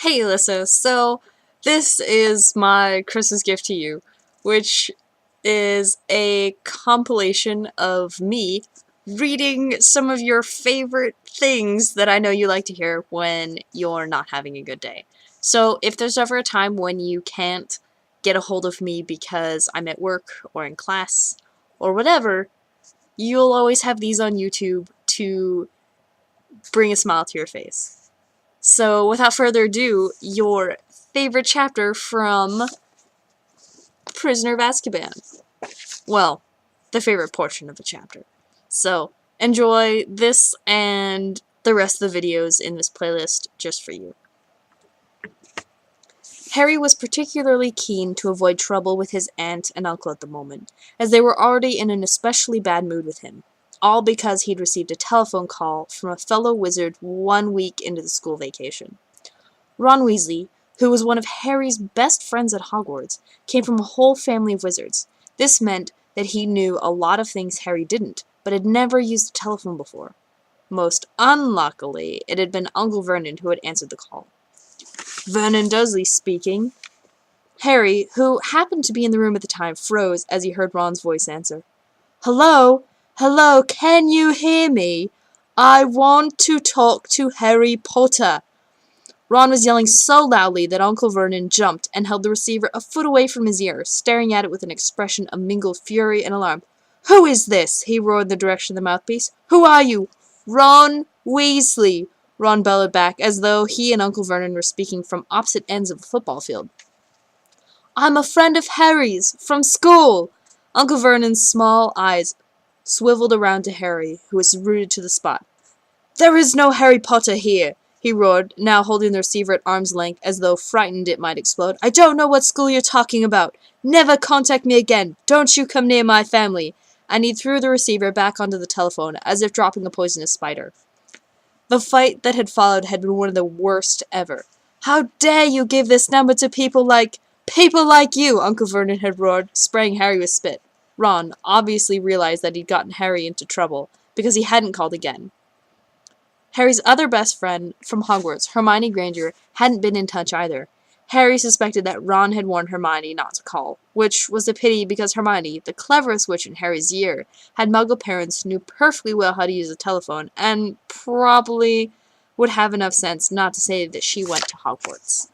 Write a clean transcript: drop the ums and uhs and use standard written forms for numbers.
Hey Alyssa, so this is my Christmas gift to you, which is a compilation of me reading some of your favorite things that I know you like to hear when you're not having a good day. So if there's ever a time when you can't get a hold of me because I'm at work or in class or whatever, you'll always have these on YouTube to bring a smile to your face. So, without further ado, your favorite chapter from Prisoner of Azkaban. Well, the favorite portion of the chapter. So, enjoy this and the rest of the videos in this playlist just for you. Harry was particularly keen to avoid trouble with his aunt and uncle at the moment, as they were already in an especially bad mood with him, all because he'd received a telephone call from a fellow wizard 1 week into the school vacation. Ron Weasley, who was one of Harry's best friends at Hogwarts, came from a whole family of wizards. This meant that he knew a lot of things Harry didn't, but had never used a telephone before. Most unluckily, it had been Uncle Vernon who had answered the call. Vernon Dursley speaking. Harry, who happened to be in the room at the time, froze as he heard Ron's voice answer. Hello? Hello, can you hear me? I want to talk to Harry Potter. Ron was yelling so loudly that Uncle Vernon jumped and held the receiver a foot away from his ear, staring at it with an expression of mingled fury and alarm. Who is this? He roared in the direction of the mouthpiece. Who are you? Ron Weasley, Ron bellowed back, as though he and Uncle Vernon were speaking from opposite ends of the football field. I'm a friend of Harry's, from school. Uncle Vernon's small eyes swiveled around to Harry, who was rooted to the spot. There is no Harry Potter here, he roared, now holding the receiver at arm's length as though frightened it might explode. I don't know what school you're talking about. Never contact me again. Don't you come near my family. And he threw the receiver back onto the telephone, as if dropping a poisonous spider. The fight that had followed had been one of the worst ever. How dare you give this number to people like you, Uncle Vernon had roared, spraying Harry with spit. Ron obviously realized that he'd gotten Harry into trouble, because he hadn't called again. Harry's other best friend from Hogwarts, Hermione Granger, hadn't been in touch either. Harry suspected that Ron had warned Hermione not to call, which was a pity because Hermione, the cleverest witch in Harry's year, had Muggle parents, knew perfectly well how to use a telephone, and probably would have enough sense not to say that she went to Hogwarts.